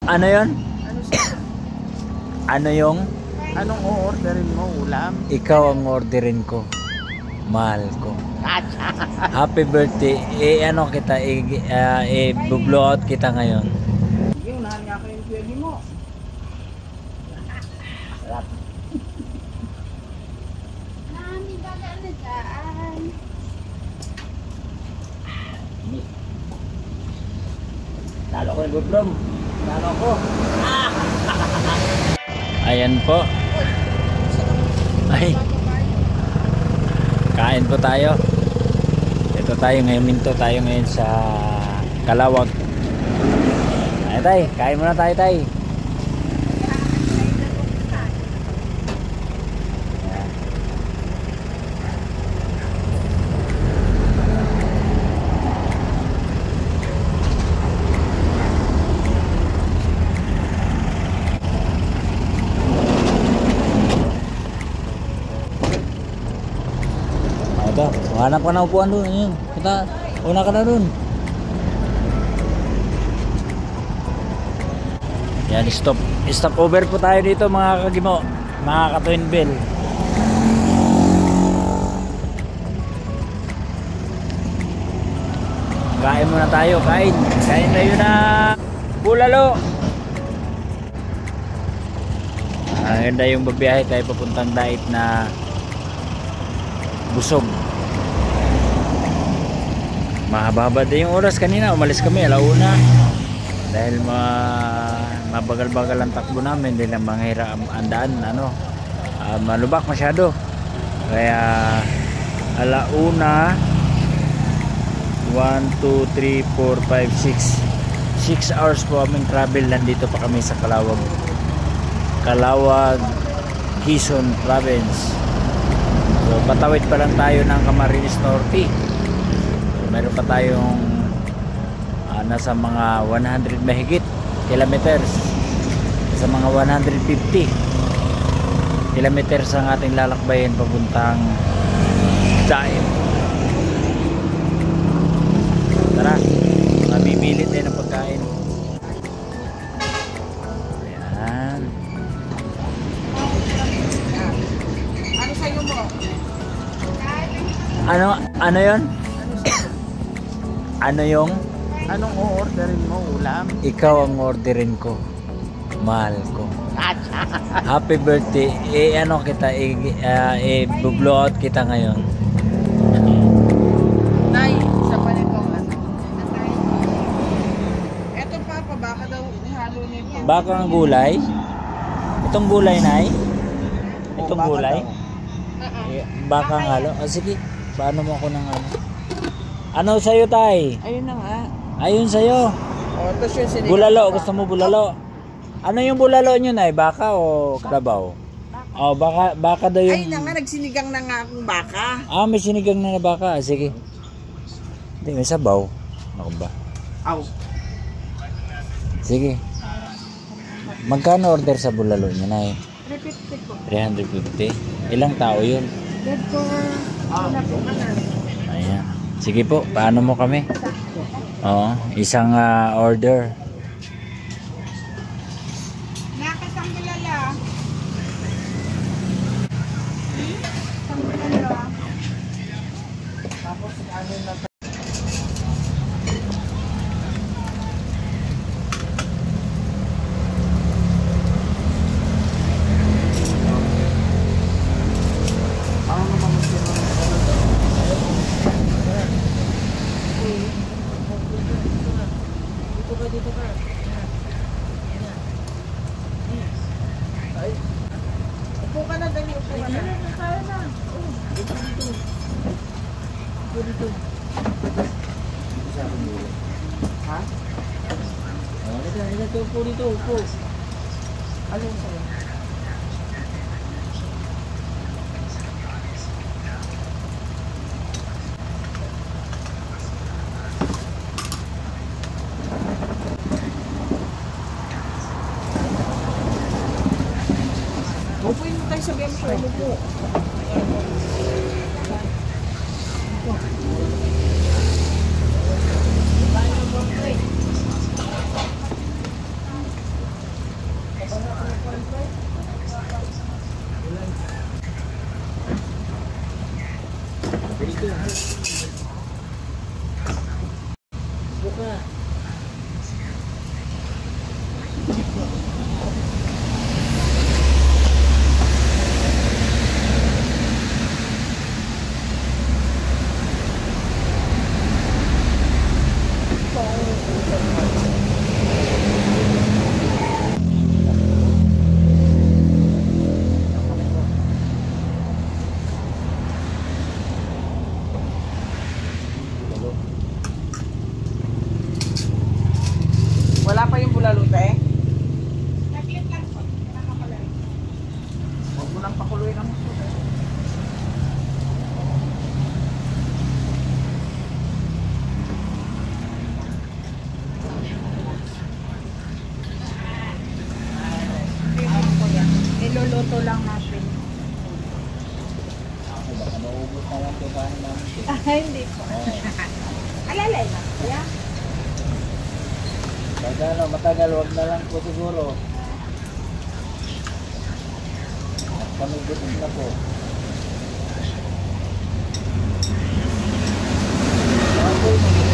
Ano yon? Ano siya? Ano yung? Anong o-orderin mo? Ulam? Ikaw ang orderin ko. Mahal ko. Happy birthday. Ano kita, blow out kita ngayon. Sige, unahan nga kayo yung pwede mo. Sarap. Nami baga na dyan. Talo ko yung gudrom. Talo ko. Ayan po. Ay. Kain po tayo. Ito tayo ngayon. Minto tayo ngayon sa Calawag. Ay tay. Kain muna tayo tay. Hanap ka na upuan doon. Ayun. Kita, una ka na doon. Yan, stop over po tayo dito mga kagimo, mga ka-twin bell. Kain muna tayo, kain tayo na bulalo. Ganda yung babiyahe tayo papuntang Dait na Busog. Mahaba-haba din yung oras kanina. Umalis kami alauna dahil mabagal-bagal ang takbo namin. Hindi lang manghira ang daan, malubak masyado. Kaya alauna 1, 2, 3, 4, 5, 6 hours po aming travel. Nandito pa kami sa Calawag, Quezon Province. So patawid pa lang tayo ng Camarines Norte. Meron pa tayong nasa mga 100 mahigit kilometers, sa mga 150 kilometers ang ating lalakbayin papuntang Dait. Tara, mabibili tayo ng pagkain. Ayan. Ano sa'yo mo? Ano yon? Ano yung? Anong o-orderin mo? Ulam? Ikaw ang orderin ko. Mahal ko. Happy birthday. Ano kita, blow out kita ngayon. Nay, isa pa nito. Eto papa, baka daw ihalo nito. Baka ang gulay? Itong gulay, Nay? Itong baka gulay? Baka ang halo? Sige, paano mo ako ng ano? Ano sa'yo, tay? Ayun na nga. Ayun sa'yo. O, tapos yung sinigang. Bulalo, gusto mo bulalo? Ano yung bulalo nyo, Nay? Baka o kalabaw? Oh, baka daw yung... Ay na nga, nagsinigang na nga akong baka. May sinigang na baka. Sige. Hindi, may sabaw. Ako ba? Aw. Sige. Magkano order sa bulalo nyo, Nay? 350 po. 350. Ilang tao yun? Good for... Wala po ka na. Ayan. Sige po, paano mo kami? Oo, isang order. Nakasang kilala. Sang kilala. Tapos ano na dito ka. Ay. Upo ka na, dali. Upo ka na. Kaya na. Upo dito. Upo dito. Ha? Halika, upo dito. Upo. Ano yung sa'yo? Upuin mo tayo, sabihan mo siya, umupo. Buka. Wala pa yung bulalo, te. Saglit lang po. Nakakalay. Huwag mo lang pakuloy ng gusto, te. Niluluto lang natin. Baka maubos na lang ito kain namin. Hindi po. Alalay na. Kaya? Pag ano, matagal, wag na lang po siguro. Panugutin na po. Ako yung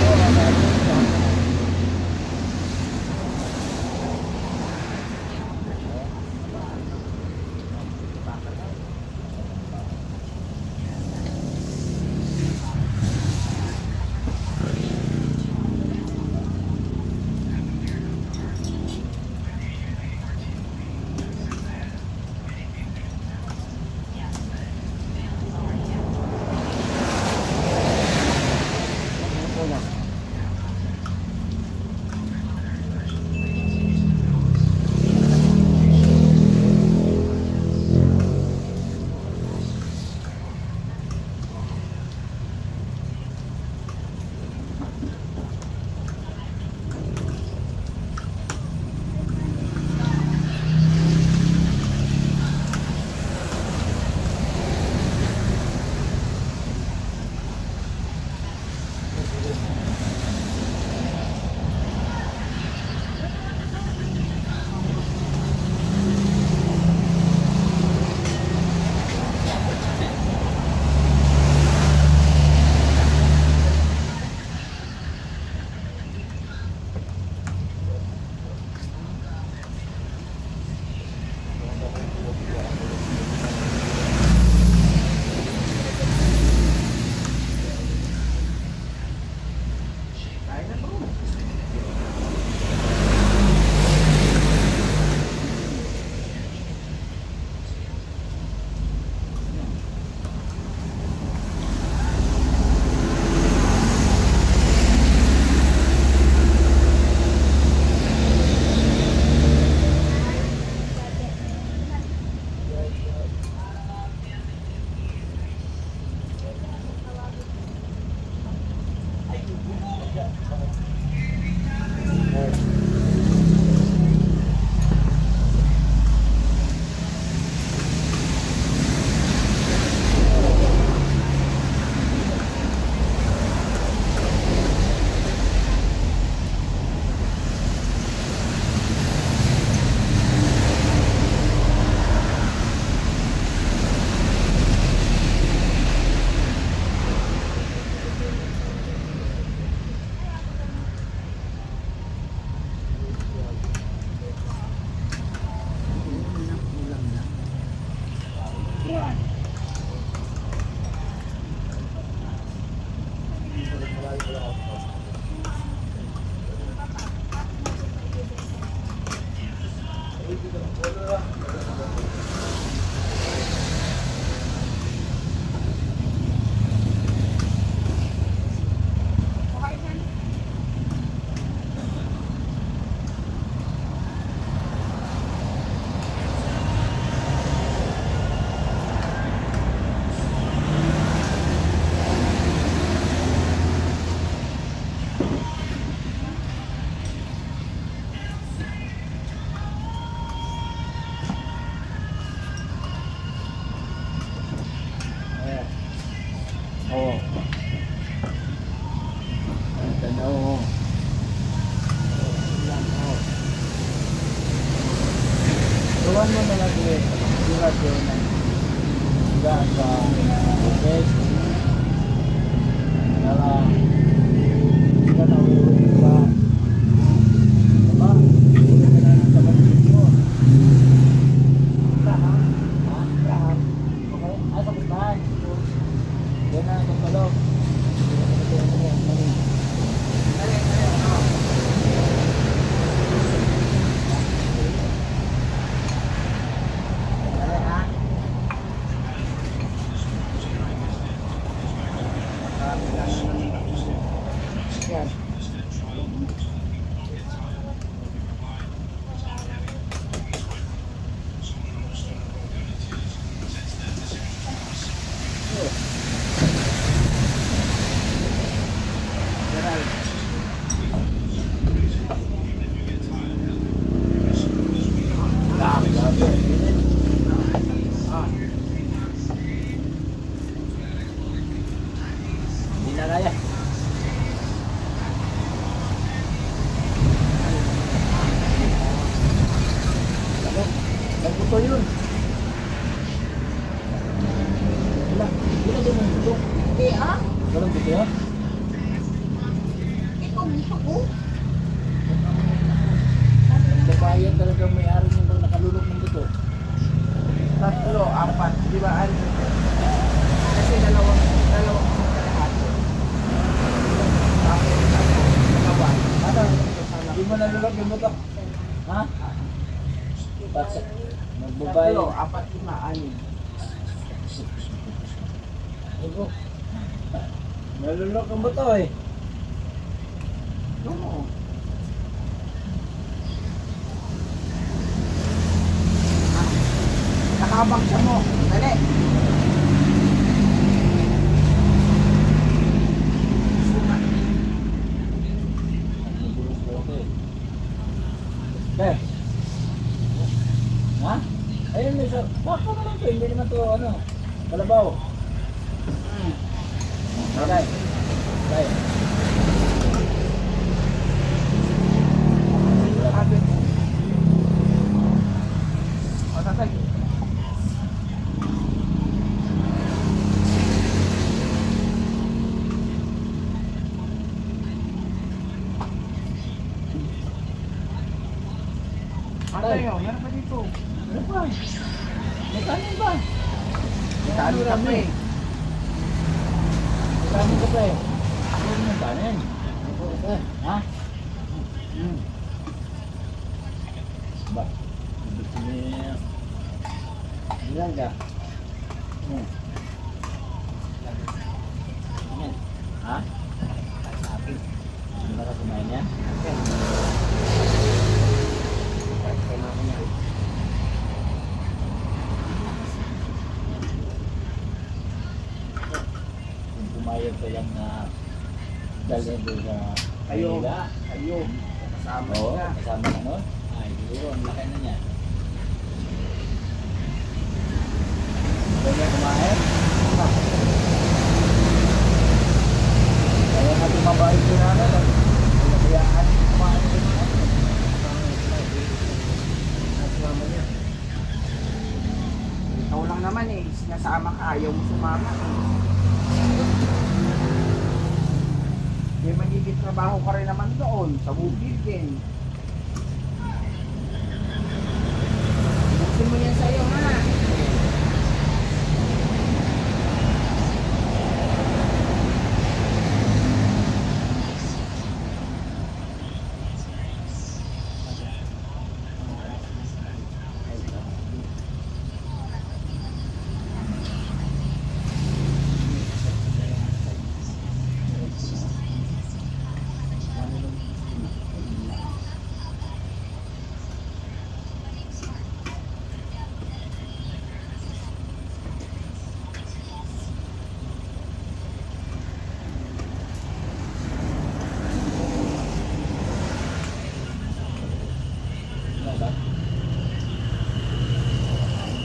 Iwan mo na lang eh. Iwan ko na. Iwan ka. Okay. Kala. Iwan na uwi ka. Diba? Uwi ka na ng kapatid mo. Raham. Ha? Raham. Okay. Ah, sa kapitbahay. Diyan na itong kalog. Nagbuto yun. Wala. Wala din ang buto. Hindi ah. Walang buto yan. Ito gusto ko. Babayan talaga may-ari nyo bang nakalulok ng buto. 3, 4, di ba? Kasi dalawang kalahati. Tapos, nakawan. Ano? Hindi mo nalulok yung buto? Ha? Magbabayan. 3, 4, 5, 6. Opo. Nalulok ang buto eh. Oo. Nakabang siya mo. Dali. Okay. Ha? Ayun may sir. Baka naman to. Hindi naman to ano. Kalabaw. Okay. Okay. Sabi mo. O, tatay. Tatay, o, meron pa dito. Ano pa? May kanin ba? Talo kami. May kanin ka pa eh. Ano yung kanin? Ha? Ba? Gusto niya. Bilang ka? Ha? Hindi na ka kumain yan? Kung pumayag ka lang na dalhin doon sa Ayo. Manila. Ayo. Kasama Oo, niya. kasama na nun. Ay, siguro, ang laki na niya. Huwag niya kumain. Kaya natin mabait din natin. Kayaan kumain din natin. Kasama niya. Ikaw lang naman eh. Sinasama ka. Ayaw mo sumama. May magiging trabaho ka rin naman doon. Sa bukid din. Buksin mo yan sa'yo ha.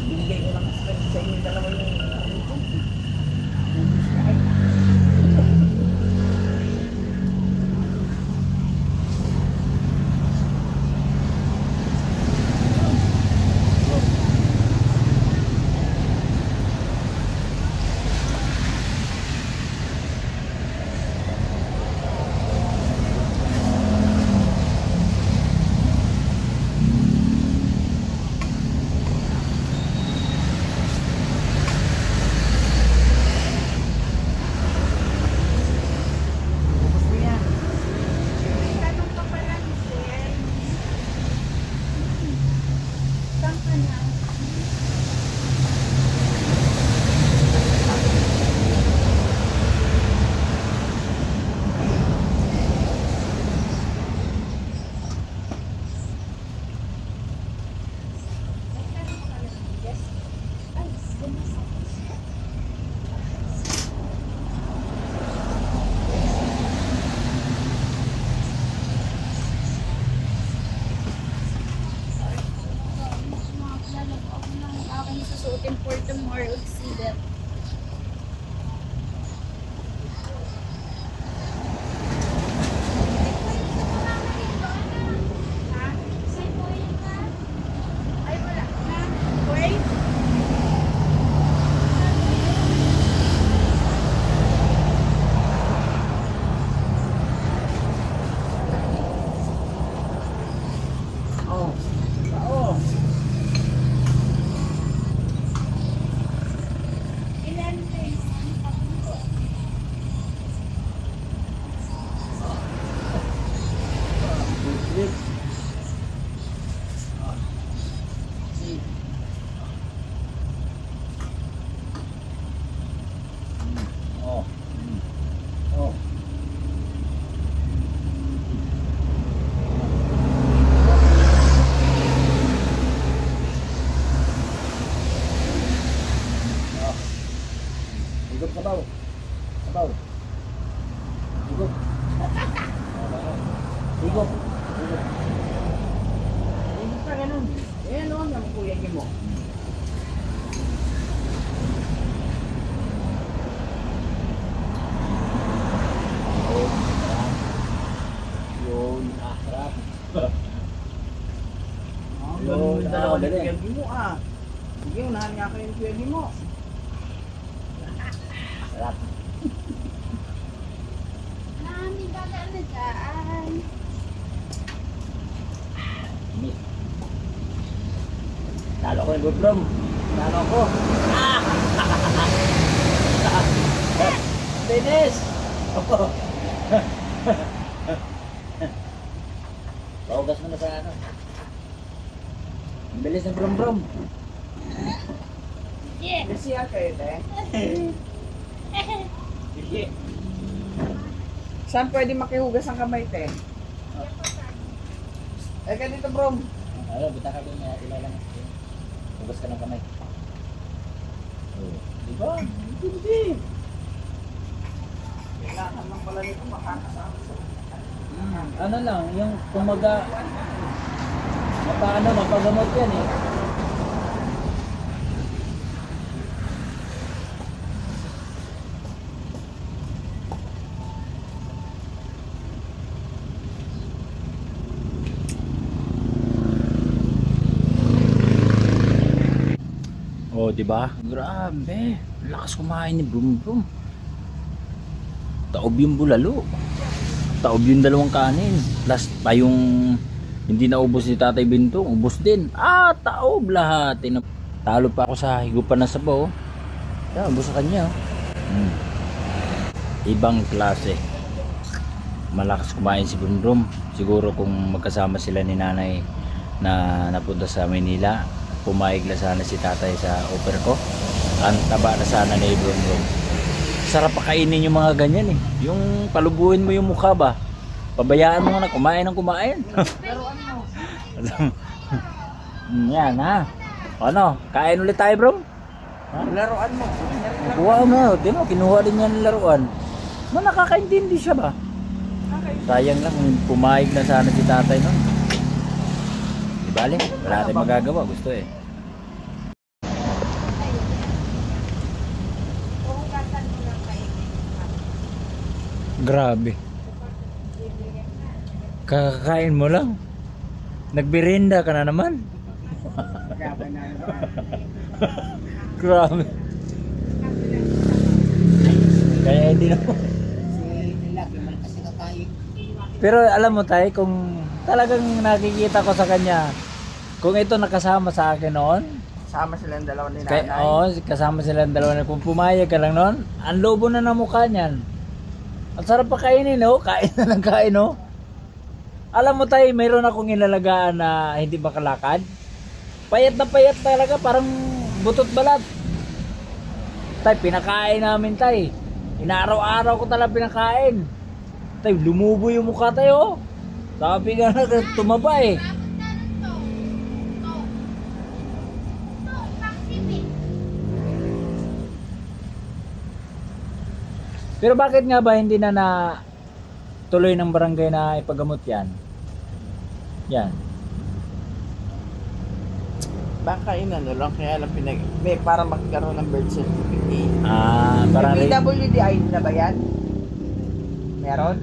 Binigay ko lang sa inyo yung dalawa yung lang ka na. Susuotin for tomorrow, see that. Ay, wala na. Wait. Oh. Oo. Ilan days? Good. Oh. Oh. Higop sabaw. Sabaw. Higop. Higop. Higop. Higop ka ganun. Eh, ano ang kuyagin mo? Yun. Ah, harap. Yun. Dalawa Ah, na dali. kuyagin mo ah. Sige, unahan nga kayo yung kuyagin mo. Harap. Nami baga na dyan. Ini. Talo ko yung gudrom. Talo ko. Ah! Finish! Paugas mo na sa ano. Ang bilis ng brum-brum. Yeah. Kasi kayo, te. Sige. Saan pwede makihugas ang kamay, te? Eh, ka dito, bro. Ano, bita ka doon. Ilala mo. Hugas ka ng kamay. Oh. Diba? Hindi. Kailangan lang pala nito makakasama sa... Ano lang, yung kumaga mapagamot yan eh. Oh, di ba? Grabe. Lakas kumain ni Brum Brum. Taob yung bulalo. Taob yung dalawang kanin. Plus pa yung hindi naubos ni Tatay Bintong, ubos din. Ah, taob lahat. Talo pa ako sa higupan ng sabaw. Yan, ubos sa kanya. Ibang klase. Malakas kumain si Brum Brum. Siguro kung magkasama sila ni Nanay na napunta sa Manila, pumayag na sana si Tatay sa offer ko. Ang taba na sana ni Brum Brum. Sarap pakainin yung mga ganyan eh. Yung palubuhin mo yung mukha ba? Pabayaan mo na kumain ng kumain. Yan ha. Ano? Kain ulit tayo, Brum? Laruan mo. Kuha mo. Tino, kinuha din niya ng laruan. No, nakakaintindi siya ba? Sayang lang, pumayag na sana si Tatay nun. Di bale, wala tayong magagawa. Gusto eh. Huhugasan mo lang kayo. Grabe. Kakakain mo lang. Nagbirenda ka na naman. Gabay na yun. Grabe. Kaya hindi na. Pero alam mo tayo, kung talagang nakikita ko sa kanya, kung ito nakasama sa akin noon, Sama silang dalawa ni kaya, Nanay. oo, kasama silang dalawa na, kung pumayag ka lang noon, ang lobo na ng mukha niyan. Ang sarap pa kainin, no? Kain na lang kain, no? Alam mo tayo, mayroon akong inalagaan na hindi makalakad. Payat na payat talaga, parang butot balat. Tay, pinakain namin tay. Inaaraw-araw ko talaga pinakain. Tay, lumubo yung mukha tayo. Sabi nga na, tumaba eh. Pero bakit nga ba hindi na tuloy ng barangay na ipagamot yan? Yan. Baka inano lang, kaya lang may para magkaroon ng birth certificate. Ah, parang May PWDI na ba yan? Meron?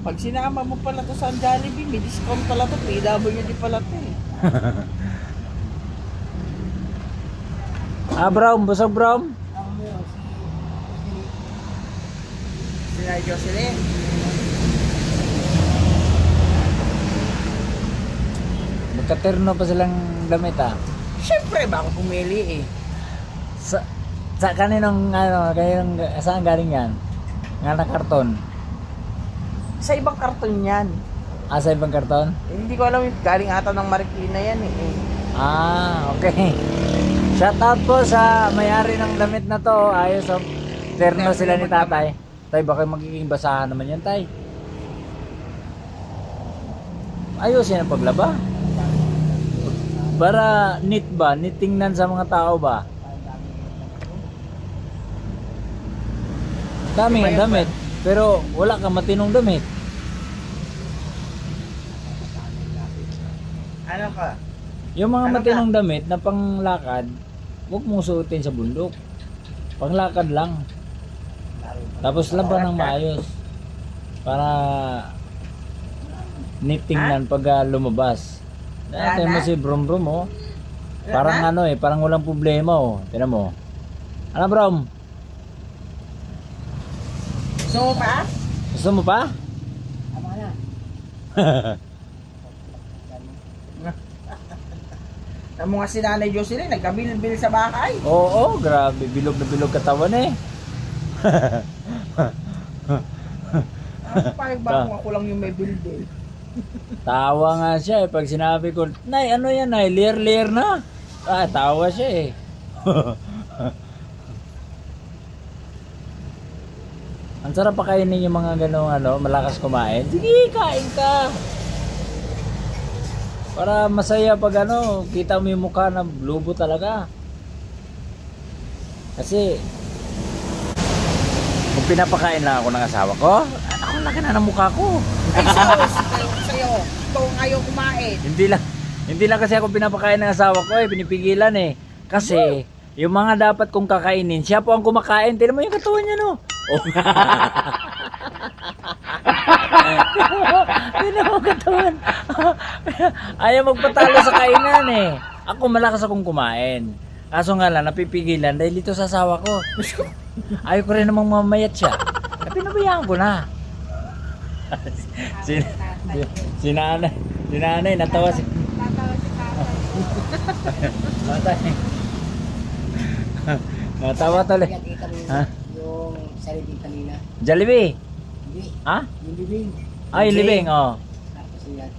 Pag sinama mo pala to sa Jollibee, may discount pala to, PWD pala to eh. Brom, busog Brom. Sina Jocelyn. Magkaterno pa silang damit ah. Siyempre, baka pumili eh. Sa kaninong saan galing yan? Nga na karton. Sa ibang karton yan. Sa ibang karton? Hindi ko alam, galing ata ng Marikina yan eh. Okay. Shout out po sa may-ari ng damit na to. Ayos oh. Terno sila ni tatay. Tay, baka magiging basahan naman yan tay. Ayusin ang paglaba. Para neat ba? Neat tingnan sa mga tao ba? Dami ang damit. Pero wala kang matinong damit. Ano ka? Yung mga Ano matinong damit na panglakad, huwag mong suotin sa bundok. Panglakad lang. Tapos laban ng maayos. Para neat tingnan pag lumabas. Dahil mo si Brom Brom oh. Parang parang walang problema oh. Tingnan mo. Ano Brom? Gusto mo pa? Gusto mo pa? Tama na. Tamo nga si Nanay Jocelyn, nagkabil-bil sa bahay. Oo, grabe. Bilog na bilog katawan eh. Parang ba kung ako lang yung may bil-bil? Tawa nga siya eh. Pag sinabi ko, Nay, ano yan Nay? Lir-lir na. Tawa siya eh. Ang sarap pa kainin yung mga ganong malakas kumain. Sige, kain ka. Para masaya pag kita mo yung mukha na lubo talaga. Kasi kung pinapakain lang ako ng asawa ko, ako laki na ng mukha ko. Ay, sa'yo. Ikaw ang ayaw kumain. Hindi lang kasi ako pinapakain ng asawa ko pinipigilan eh. Kasi yung mga dapat kong kakainin, siya po ang kumakain. Tignan mo yung katawan niya no. Oh. Tignan mo katawan. Ayaw magpatalo sa kainan eh. Ako malakas akong kumain. Kaso nga lang, napipigilan dahil dito sa asawa ko. Ayaw ko rin namang mamayat siya. Pinabayaan ko na. Si nanay, natawa si... Tatay. Natawa tuloy. Ha? Yung sarili kanina. Jollibee? Hindi. Ha? Yung bibing. Yung libing, oh. Tapos yan.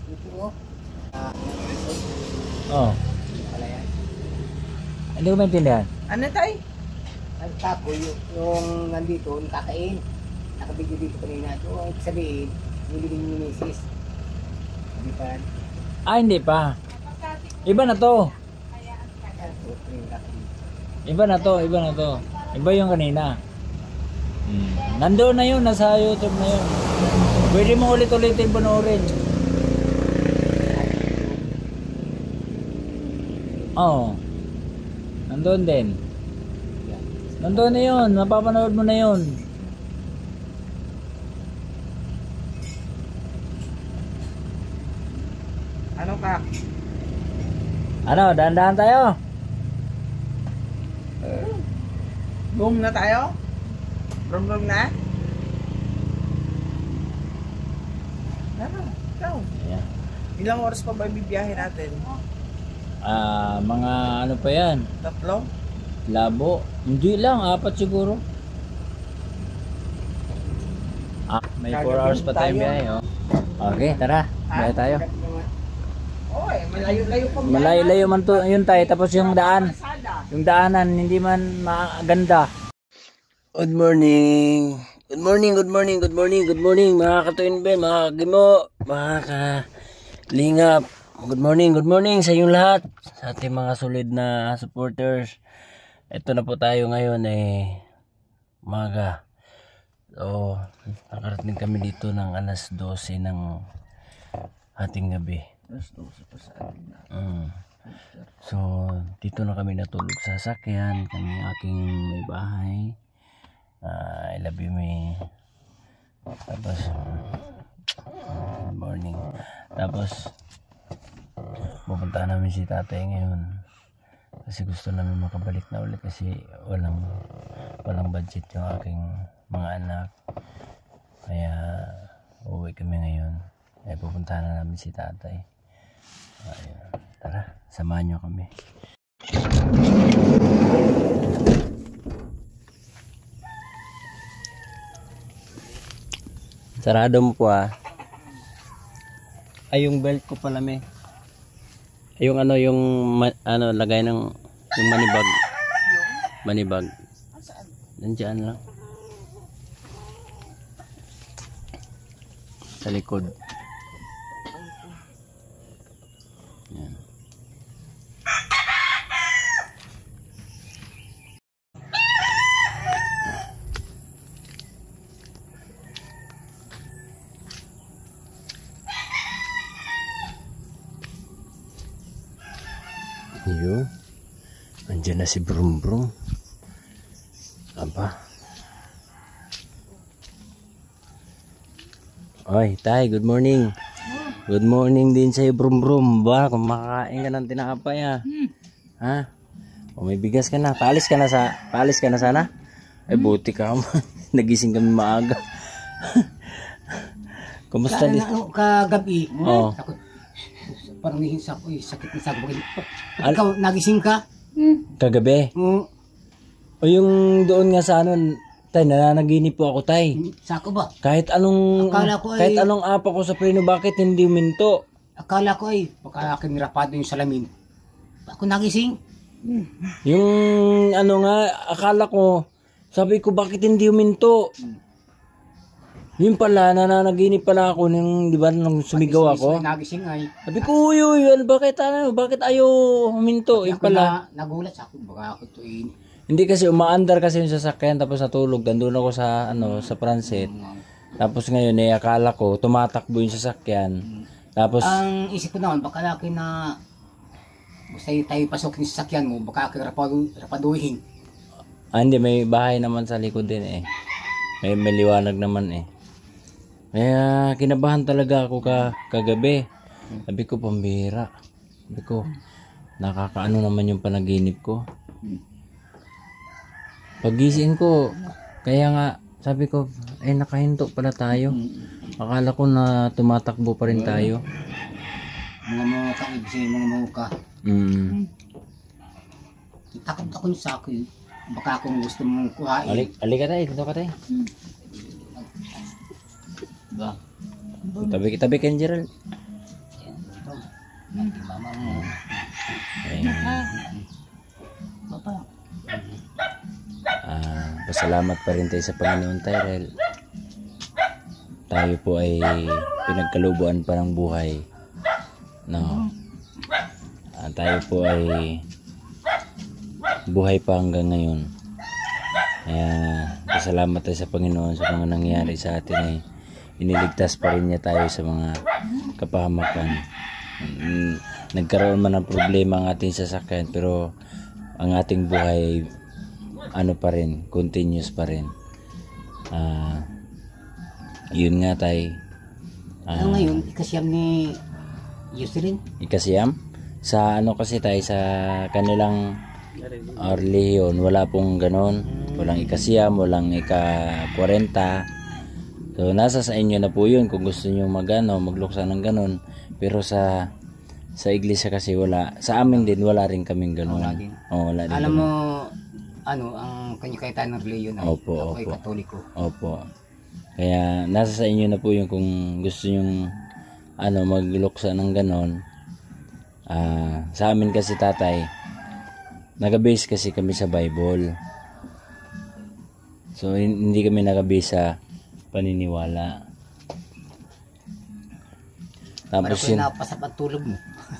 Ito oh. Oh. Pala yan. Hindi ko maintindihan. Ano tay? Ang tapo yung nandito, nakakain. Nakabigyo dito kanina. So, ibig sabihin, nilibing ni Mrs. Hindi pa. Hindi pa. Iba na to. Iba na to. Iba yung kanina. Nandoon na yun, nasa YouTube na yun. Pwede mo ulit-ulitin panoorin. Oo. Nandoon din. Nandoon na yun, napapanood mo na yun. Ano ka? Dahan-dahan tayo. Boom na tayo? Brom na? Ikaw. Yeah. Ilang oras pa ba bibiyahe natin? Mga pa yan? 3? Labo. Hindi lang, 4 siguro. May 4 hours pa tayo biyahe, oh. Okay, tara. Baya tayo. Oy, malayo-layo pa. Malayo-layo man to, yun tayo. Tapos yung daan. Kalsada. Yung daanan, hindi man maganda. Good morning. Good morning, good morning, good morning, good morning mga katuinben, mga kagimo, mga kalingap. Good morning sa inyong lahat. Sa ating mga solid na supporters. Ito na po tayo ngayon umaga. So, nakarating kami dito ng alas 12 ng ating gabi. Alas 12 pa sa atin na. So, dito na kami natulog sa sasakyan. Kami aking may bahay. I love you, me. Tapos, good morning. Tapos, pupunta namin si tatay ngayon. Kasi gusto namin makabalik na ulit kasi walang budget yung aking mga anak. Kaya, uuwi kami ngayon. Kaya pupunta na namin si tatay. Ayun. Tara, samahan nyo kami. Sarado mo po ah. Ay, yung belt ko pala may. Ay, yung lagay ng yung manibag. Manibag. Nandiyan lang. Sa likod. Yan. Yun. Andiyan na si Brum Brum. Aba. Oy, tay, good morning. Good morning din sa'yo, Brum Brum. Ba, kung makakain ka ng tinapay ah. Ha? O may bigas ka na. Paalis ka na sana? Ay, buti ka. Nagising kami maaga. Kumusta din? Kagabi. Oo. Parang nihinsa ko sakit na sa buhay. Ikaw, nagising ka? Kagabi? Oo. O yung doon nga sa tay, nananaginip po ako, tay. Sako ba? Kahit anong apa ko sa preno, bakit hindi uminto? Akala ko ay, baka aking nirapado yung salamin. Ako nagising? Yung akala ko, sabi ko bakit hindi uminto? Yun pala, nananaginip pala ako nung, di ba, nung sumigaw ako. Nagising ay. Sabi ko, uy, bakit ayaw huminto? Yun pala. Nagulat sa ako, baka ako tuin. Hindi kasi umaandar kasi yung sasakyan, tapos natulog. Nandun ako sa, sa transit. Tapos ngayon, akala ko, tumatakbo yung sasakyan. Tapos, ang isip ko naman, baka laki na gusto tayo pasok yung sasakyan mo, baka aking rapaduhin. Hindi, may bahay naman sa likod din May liwanag naman Kaya kinabahan talaga ako kagabi. Sabi ko, pambira. Sabi ko, nakakaano naman yung panaginip ko. Pagising ko, kaya nga, sabi ko, nakahinto pala tayo. Akala ko na tumatakbo pa rin tayo. Mga muka, ibig sabihin mga muka. Takot ako sa ako baka kung gusto mong kuhain. Alik ka tayo, dito ka tayo. Ba? Tabi ka, Gerald. Mama mo. Papa. Pasalamat pa rin tayo sa Panginoon, Tyrell. Tayo po ay pinagkalubuan pa ng buhay. No. Tayo po ay buhay pa hanggang ngayon. Kaya pasalamat tayo sa Panginoon sa mga nangyari sa atin iniligtas pa rin niya tayo sa mga kapahamakan. Nagkaroon man ng problema ang ating sasakyan, pero ang ating buhay pa rin, continuous pa rin. Yun nga tayo. Ngayon, ikasiyam ni Yusilin. Ikasiyam? Sa kasi tayo sa kanilang relihiyon, wala pong ganon. Walang ikasiyam, walang ika-40. So, nasa sa inyo na po yun kung gusto nyo magluksa ng ganon. Pero sa iglesia kasi wala. Sa amin din, wala rin kaming ganon. Wala din. Wala din. Alam mo, ang kanya-kaya ng reliyon ay Opo, ako ay Katoliko. Opo. Kaya nasa sa inyo na po yun kung gusto nyong magluksa ng ganon. Sa amin kasi tatay, nag-base kasi kami sa Bible. So hindi kami nag-base sa paniniwala. Tapos Para ko napasap ang tulog mo.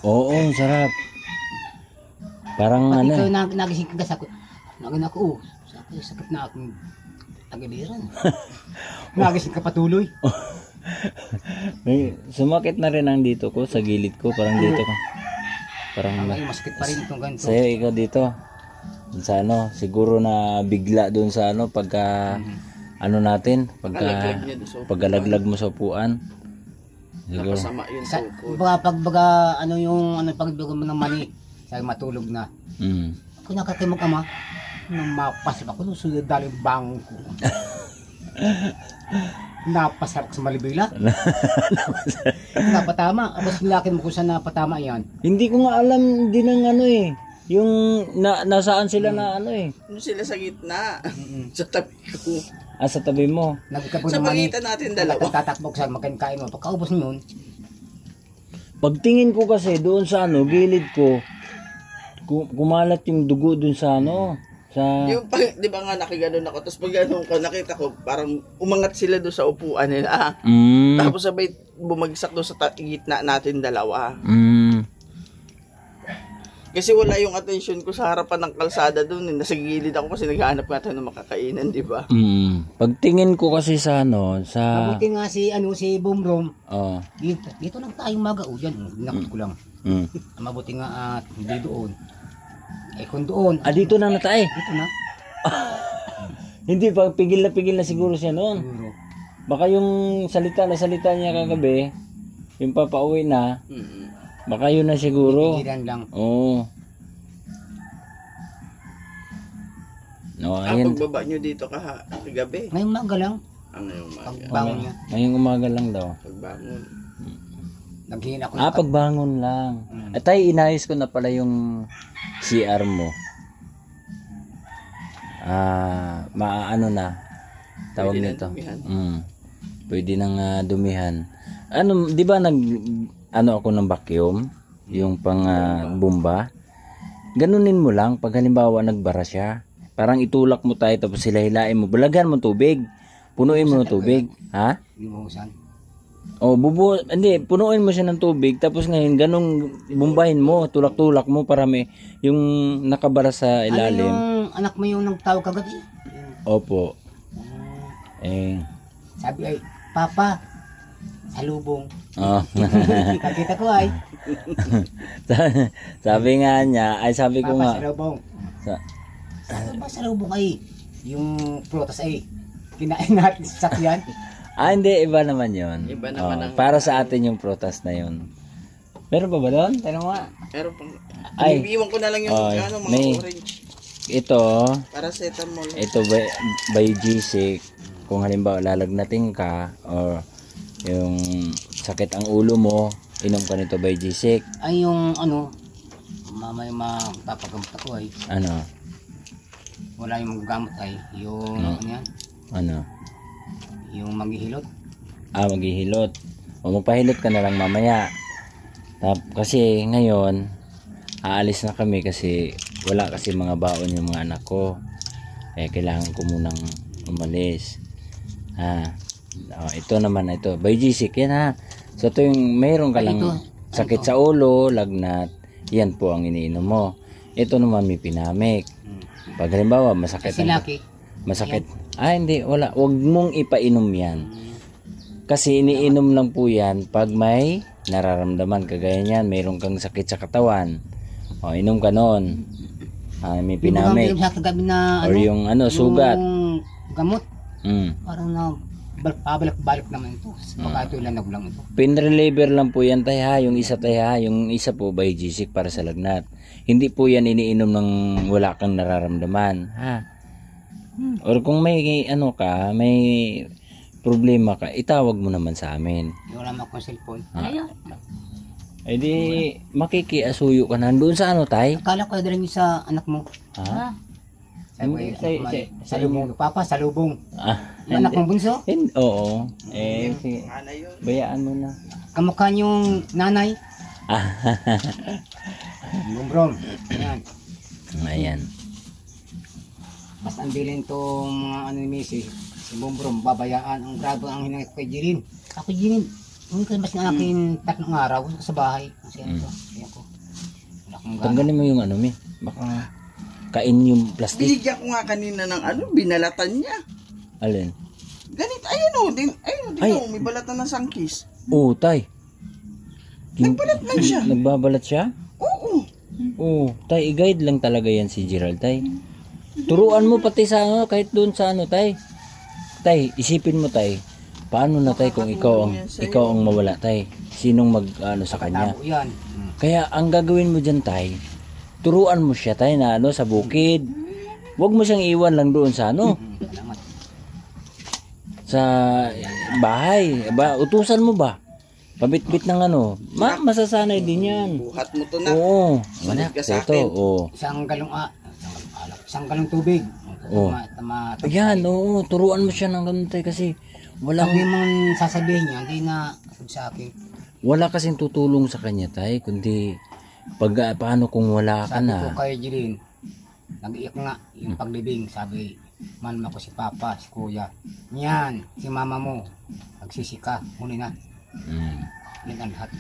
Oo, sarap. Parang Pati ano. ikaw nagising ka sa ako. Nagin ako, sakit na akong agiliran. Nagising ka patuloy. Sumakit na rin ang dito ko, sa gilid ko, parang dito ko. Parang Ay, masakit pa rin itong ganito. sa'yo, ikaw dito. Sa siguro na bigla doon sa pagka natin, pagkalaglag mo sa upuan. Siguro. Pagbaga pagbaga mo ng mani, sabi matulog na. Ako nakakimog ama, nang mapasap ako nung sunod daling bangon ko. Napasarap sa malibila. Napatama. Tapos nilakin mo kung saan napatama yan. Hindi ko nga alam din ng yung nasaan sila na Ano sila sa gitna? Sa tabi ko. sa tabi mo. Nagkabon Sa ng mani. pagitan natin dalawa. Tatakbo ko sa magkain mo. Pagkaubos mo yun, Pagtingin ko kasi doon sa gilid ko, kumalat yung dugo doon sa sa Yung di ba nga nakigano'n ako, tapos pag gano'n ko, nakita ko, parang umangat sila doon sa upuan nila. Tapos sabay bumagsak doon sa gitna natin dalawa. Kasi wala yung attention ko sa harapan ng kalsada doon. Nasa gilid ako kasi naghahanap nga tayo ng makakainan, di ba? Pagtingin ko kasi sa sa mabuti nga si Bumrom. oh. Dito lang tayong magao dyan. Nakot ko lang. Mabuti nga hindi doon. Kung doon. Dito na natay. Dito na. Hindi pa pigil na siguro siya noon. Siguro. Baka yung salita niya kagabi, yung papauwi na, baka yun na siguro. Pigilan lang. Oo. No, ayun. Pagbaba nyo dito kagabi. Ngayong maga lang. Ngayong umaga. Pagbangon niya. Ngayong umaga lang daw. Pagbangon. Naghihin ako. Pagbangon lang. Tay, inayos ko na pala yung CR mo. Maano na. Tawag Pwede nito. nang dumihan. Pwede nang dumihan. Di ba ako ng vacuum? Yung pang bomba. Ganunin mo lang pag halimbawa nagbara siya. Parang itulak mo tayo tapos hilahin mo. Balagan mo tubig. Punuin mo ng tubig. Ha? Limuhusan. Hindi, punuin mo siya ng tubig tapos ngayon ganung bumbahin mo, tulak-tulak mo para may yung nakabara sa ilalim. Ano yung anak mo yung nagtawag kagabi? Opo. Sabi ay, Papa, salubong. Oh. Kakita ko ay. Sabi nga niya, sabi ko Papa, nga. salubong. Ano ba salubong ay? Yung prutas ay, kinain natin sa sakyan. Hindi, iba naman yun. Iba naman para sa atin yung prutas na yun. Meron pa ba doon? Tanong mo nga. Pero pang... Ay. Iiwan ko na lang yung mga may- orange. Ito, Paracetamol. by G6, kung halimbawa lalagnatin ka or yung sakit ang ulo mo, inom ka nito by G6. Ay yung mamay mapapagamot ako ay. Wala yung magagamot ay. Yung yung maghihilot. Maghihilot. O magpahilot ka na lang mamaya. Kasi ngayon, aalis na kami kasi wala kasi mga baon yung mga anak ko. Kailangan ko munang umalis. Ito naman, ito. By G6 yan ha. So ito yung mayroon ka lang sakit sa ulo, lagnat. Yan po ang iniinom mo. Ito naman may pinamik. Pag halimbawa masakit. Masakit. Hindi, wala. Huwag mong ipainom yan. Kasi iniinom lang po yan pag may nararamdaman. Kagaya niyan, mayroon kang sakit sa katawan. Inom ka noon. May pinamik. Or yung sugat. Yung gamot. Parang pabalik-balik naman ito. Baka ito lang nagulang ito. Pain reliever lang po yan tayo ha. Yung isa tayo ha. Yung isa po by G6 para sa lagnat. Hindi po yan iniinom ng wala kang nararamdaman. Ha? Or kung may may problema ka, itawag mo naman sa amin. Wala mo akong cellphone. Ay di makikiasuyo ka na. Doon sa tay? Akala ko dalhin sa anak mo. Sabi ko, salubong. Papa, salubong. Anak mong bunso? Oo. Bayaan mo na. kamukha yung nanay. Bumbrom. Ayan. Ayan. Mas ang bilin to mga ano ni Missy. Si Bumbrom, babayaan. Ang grabe ang hinangit kay Jirin. Ako Jirin, hindi ka mas na akin 3 araw sa bahay. Kasi ano to, ayan ko. Wala akong gana. Tanggalin mo yung ano, Mi. Baka kain yung plastic. Binigyan ko nga kanina ng ano, binalatan niya. Alin? Ganito, ayun o, Ay. may balatan ng sangkis. Oo, tay. Nagbalat lang siya. Nagbabalat siya? Oo. Oo, tay, i-guide lang talaga yan si Gerald, tay. Turuan mo pati sa ano, kahit doon sa ano, tay. Tay, isipin mo, tay. Paano na, tay, kung ikaw ang mawala, tay? Sinong mag, ano, sa kanya? Tabo yan. Kaya, ang gagawin mo dyan, tay, turuan mo siya, tay, na ano, sa bukid. Huwag mo siyang iwan lang doon sa ano, Salamat. sa bahay. Utusan mo ba? Pabitbit ng ano, masasanay din yan. Buhat mo to na. Oo, Sumunod anak, ka sa ito, akin. oo. Isang galong tubig. Oh. Ayan, oo, turuan mo siya ng ganun, tay, kasi Walang yung mga sasabihin niya, hindi na sa akin. wala kasing tutulong sa kanya, tay, kundi paano kung wala ka Sabi na. ko kay Jeline, nag-iyak nga yung paglibing. Sabi, manma ko si Papa, si Kuya. Yan, si Mama mo. Nagsisika, huli na. Yan ang lahat.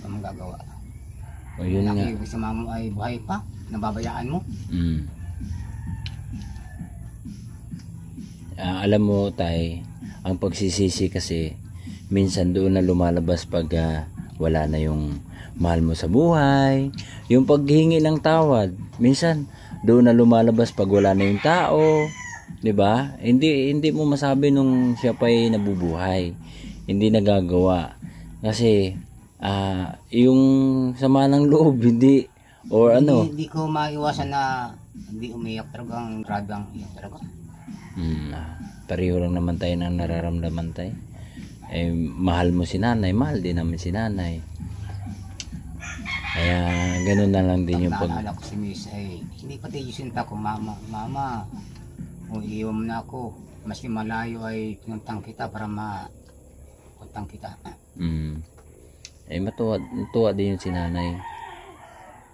Ang magagawa. O yun nga. Nakikita si Mama mo ay buhay pa, nababayaan mo. Alam mo, tay, ang pagsisisi kasi minsan doon na lumalabas pag wala na yung mahal mo sa buhay. Yung paghingi ng tawad, minsan doon na lumalabas pag wala na yung tao, 'di ba? Hindi mo masabi nung siya pa'y nabubuhay. Hindi nagagawa kasi yung sama ng loob hindi or ano. Hindi ko maiwasan na hindi umiyak talaga, ang grabe ang iyak talaga. Pareho lang naman tayo ng nararamdaman tayo. Mahal mo si nanay, mahal din namin si nanay. Kaya ganun na lang din yung pag... Naalala ko si Miss ay hindi pati yusinta ko, Mama, kung iiwan mo na ako, maski malayo ay pinuntang kita para mapuntang kita. Matuwa din yung si nanay.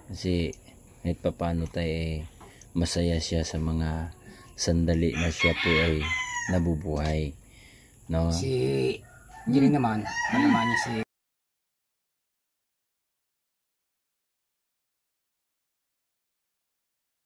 Kasi kahit papaano tayo masaya siya sa mga sandali na siya po ay nabubuhay. No? Si Jeline naman, malaman niya si